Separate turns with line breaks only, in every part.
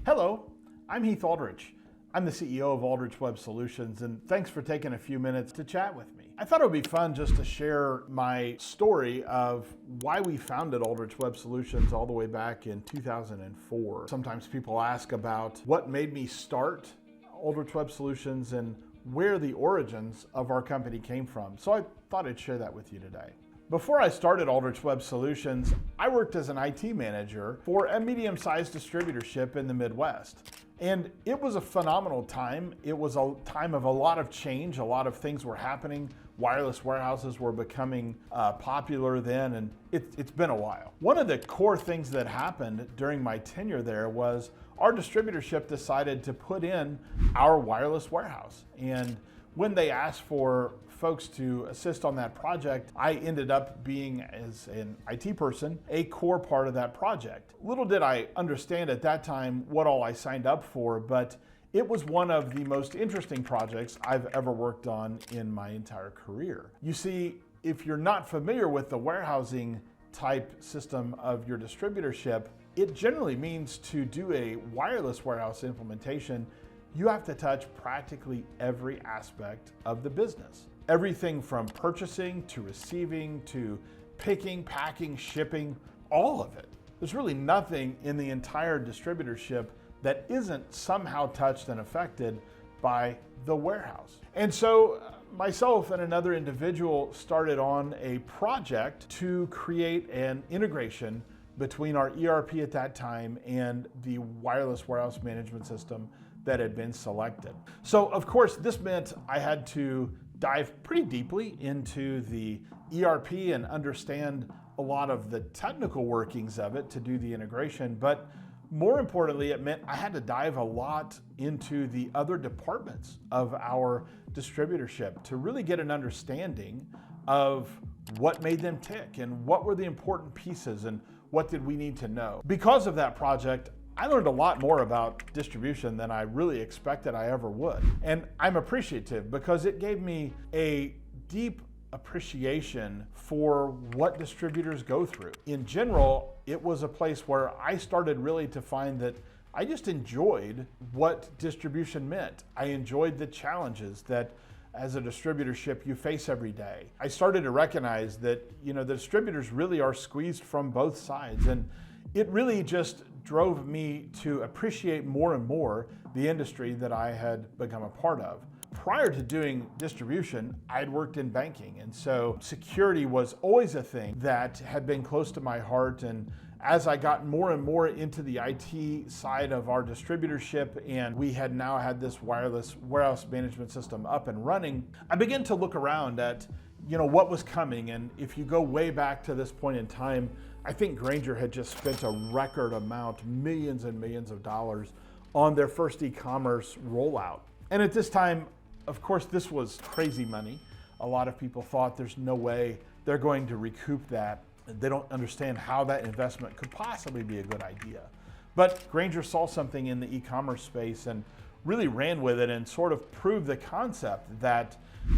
Hello, I'm Heath Aldrich. I'm the CEO of Aldrich Web Solutions, and thanks for taking a few minutes to chat with me. I thought it would be fun just to share my story of why we founded Aldrich Web Solutions all the way back in 2004. Sometimes people ask about what made me start Aldrich Web Solutions and where the origins of our company came from. So I thought I'd share that with you today. Before I started Aldrich Web Solutions, I worked as an IT manager for a medium-sized distributorship in the Midwest. And it was a phenomenal time. It was a time of a lot of change. A lot of things were happening. Wireless warehouses were becoming popular then, and it's been a while. One of the core things that happened during my tenure there was our distributorship decided to put in our wireless warehouse. And when they asked for folks to assist on that project, I ended up being, as an IT person, a core part of that project. Little did I understand at that time what all I signed up for, but it was one of the most interesting projects I've ever worked on in my entire career. You see, if you're not familiar with the warehousing type system of your distributorship, it generally means to do a wireless warehouse implementation, you have to touch practically every aspect of the business. Everything from purchasing to receiving to picking, packing, shipping, all of it. There's really nothing in the entire distributorship that isn't somehow touched and affected by the warehouse. And so myself and another individual started on a project to create an integration between our ERP at that time and the wireless warehouse management system that had been selected. So of course this meant I had to dive pretty deeply into the ERP and understand a lot of the technical workings of it to do the integration, but more importantly, it meant I had to dive a lot into the other departments of our distributorship to really get an understanding of what made them tick and what were the important pieces and what did we need to know. Because of that project, I learned a lot more about distribution than I really expected I ever would. And I'm appreciative because it gave me a deep appreciation for what distributors go through. In general, it was a place where I started really to find that I just enjoyed what distribution meant. I enjoyed the challenges that as a distributorship you face every day. I started to recognize that, the distributors really are squeezed from both sides, and it really just drove me to appreciate more and more the industry that I had become a part of. Prior to doing distribution, I'd worked in banking, and so security was always a thing that had been close to my heart. And as I got more and more into the IT side of our distributorship, and we had now had this wireless warehouse management system up and running, I began to look around at what was coming. And if you go way back to this point in time, I think Grainger had just spent a record amount, millions and millions of dollars on their first e-commerce rollout. And at this time, of course, this was crazy money. A lot of people thought there's no way they're going to recoup that. They don't understand how that investment could possibly be a good idea. But Grainger saw something in the e-commerce space and really ran with it and sort of proved the concept that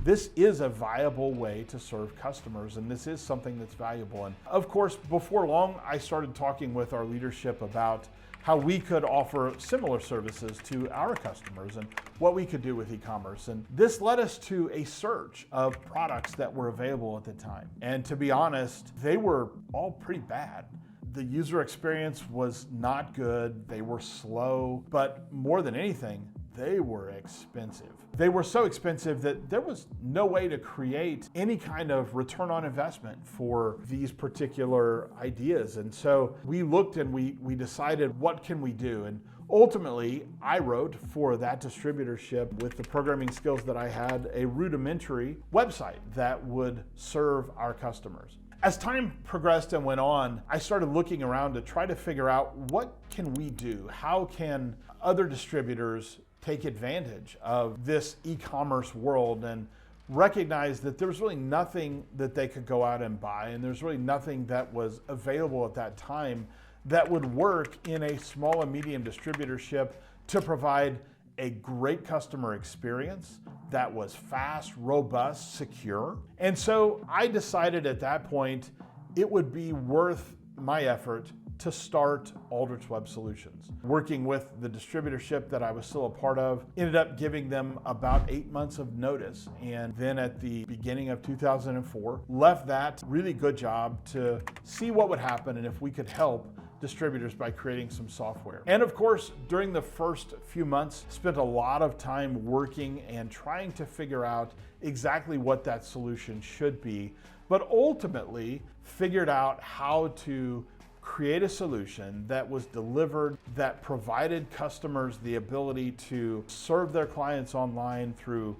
this is a viable way to serve customers, and this is something that's valuable. And of course, before long, I started talking with our leadership about how we could offer similar services to our customers and what we could do with e-commerce. And this led us to a search of products that were available at the time. And to be honest, they were all pretty bad. The user experience was not good, they were slow, but more than anything, they were expensive. They were so expensive that there was no way to create any kind of return on investment for these particular ideas. And so we looked and we decided, what can we do? And ultimately, I wrote for that distributorship, with the programming skills that I had, a rudimentary website that would serve our customers. As time progressed and went on, I started looking around to try to figure out, what can we do? How can other distributors take advantage of this e-commerce world, and recognize that there was really nothing that they could go out and buy, and there's really nothing that was available at that time that would work in a small and medium distributorship to provide a great customer experience that was fast, robust, secure. And so I decided at that point it would be worth my effort to start Aldrich Web Solutions. Working with the distributorship that I was still a part of, ended up giving them about 8 months of notice. And then at the beginning of 2004, left that really good job to see what would happen and if we could help distributors by creating some software. And of course, during the first few months, spent a lot of time working and trying to figure out exactly what that solution should be, but ultimately figured out how to create a solution that was delivered, that provided customers the ability to serve their clients online through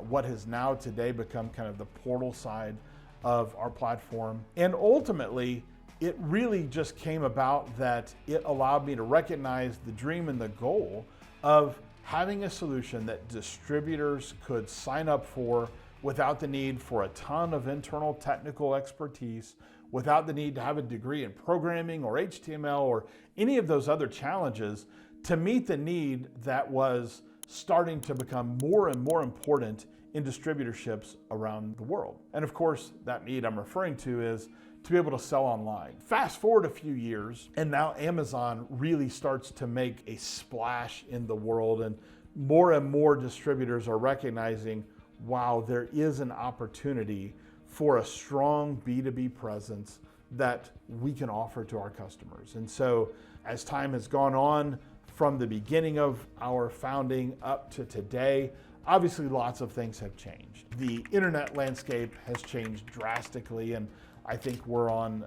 what has now today become kind of the portal side of our platform. And ultimately, it really just came about that it allowed me to recognize the dream and the goal of having a solution that distributors could sign up for without the need for a ton of internal technical expertise, without the need to have a degree in programming or HTML or any of those other challenges, to meet the need that was starting to become more and more important in distributorships around the world. And of course, that need I'm referring to is to be able to sell online. Fast forward a few years, and now Amazon really starts to make a splash in the world, and more distributors are recognizing, wow, there is an opportunity for a strong B2B presence that we can offer to our customers. And so as time has gone on, from the beginning of our founding up to today, obviously lots of things have changed. The internet landscape has changed drastically, and I think we're on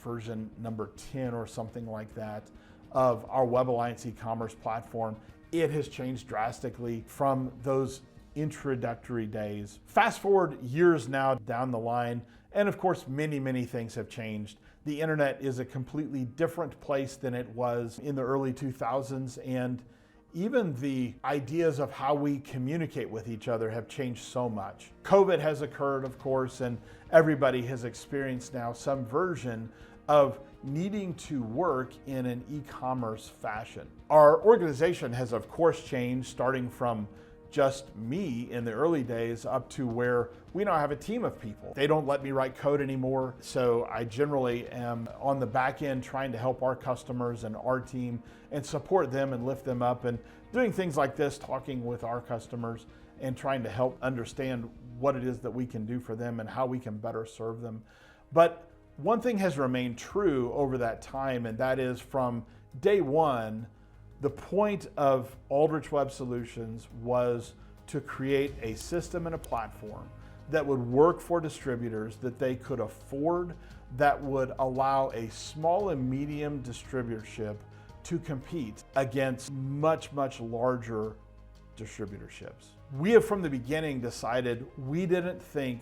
version number 10 or something like that of our Web Alliance e-commerce platform. It has changed drastically from those introductory days. Fast forward years now down the line, and of course many things have changed. The internet is a completely different place than it was in the early 2000s, and even the ideas of how we communicate with each other have changed so much. COVID has occurred, of course, and everybody has experienced now some version of needing to work in an e-commerce fashion. Our organization has, of course, changed, starting from just me in the early days up to where we now have a team of people. They don't let me write code anymore, so I generally am on the back end trying to help our customers and our team and support them and lift them up, and doing things like this, talking with our customers and trying to help understand what it is that we can do for them and how we can better serve them. But one thing has remained true over that time, and that is from day one, the point of Aldrich Web Solutions was to create a system and a platform that would work for distributors, that they could afford, that would allow a small and medium distributorship to compete against much larger distributorships. We have from the beginning decided we didn't think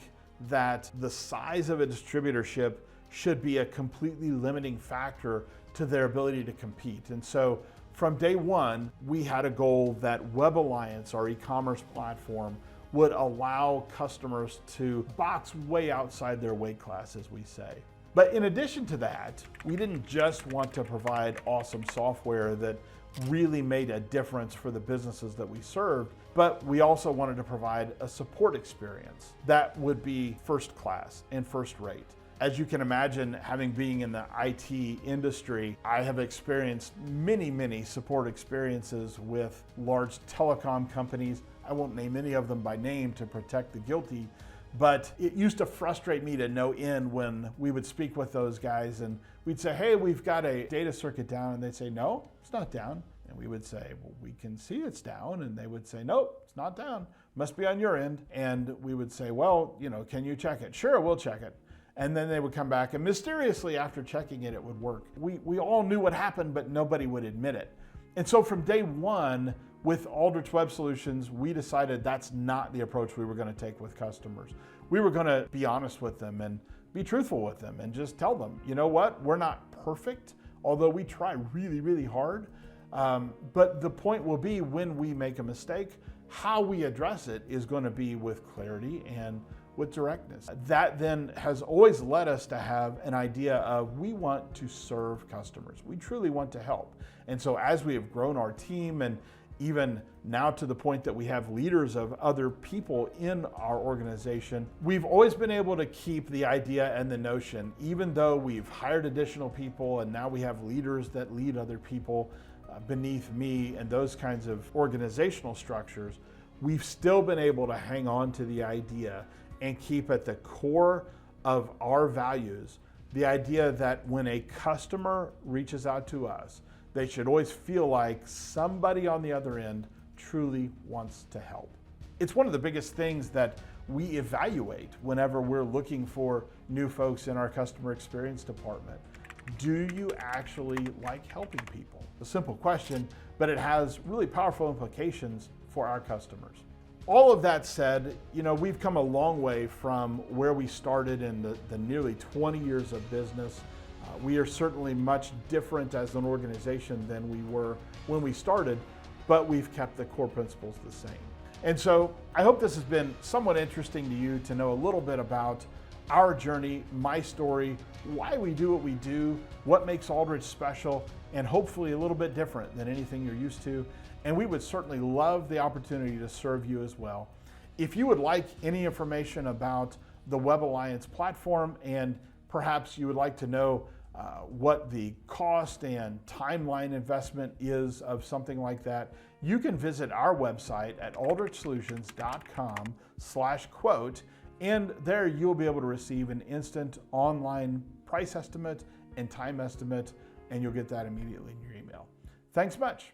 that the size of a distributorship should be a completely limiting factor to their ability to compete. And so from day one, we had a goal that Web Alliance, our e-commerce platform, would allow customers to box way outside their weight class, as we say. But in addition to that, we didn't just want to provide awesome software that really made a difference for the businesses that we served, but we also wanted to provide a support experience that would be first class and first rate. As you can imagine, having been in the IT industry, I have experienced many support experiences with large telecom companies. I won't name any of them by name to protect the guilty, but it used to frustrate me to no end when we would speak with those guys and we'd say, hey, we've got a data circuit down, and they'd say, no, it's not down. And we would say, well, we can see it's down. And they would say, nope, it's not down. Must be on your end. And we would say, well, can you check it? Sure, we'll check it. And then they would come back, and mysteriously after checking it, it would work. We all knew what happened, but nobody would admit it. And so from day one, with Aldrich Web Solutions, we decided that's not the approach we were going to take with customers. We were going to be honest with them and be truthful with them and just tell them, you know what, we're not perfect, although we try really hard. But the point will be, when we make a mistake, how we address it is going to be with clarity and with directness. That then has always led us to have an idea of, we want to serve customers. We truly want to help. And so as we have grown our team and even now to the point that we have leaders of other people in our organization, we've always been able to keep the idea and the notion, even though we've hired additional people and now we have leaders that lead other people beneath me and those kinds of organizational structures, we've still been able to hang on to the idea and keep at the core of our values the idea that when a customer reaches out to us, they should always feel like somebody on the other end truly wants to help. It's one of the biggest things that we evaluate whenever we're looking for new folks in our customer experience department. Do you actually like helping people? A simple question, but it has really powerful implications for our customers. All of that said, we've come a long way from where we started in the nearly 20 years of business. We are certainly much different as an organization than we were when we started, but we've kept the core principles the same. And so I hope this has been somewhat interesting to you to know a little bit about our journey, my story, why we do what we do, what makes Aldrich special, and hopefully a little bit different than anything you're used to. And we would certainly love the opportunity to serve you as well. If you would like any information about the Web Alliance platform, and perhaps you would like to know what the cost and timeline investment is of something like that, you can visit our website at aldrichsolutions.com/quote, and there you'll be able to receive an instant online price estimate and time estimate, and you'll get that immediately in your email. Thanks much.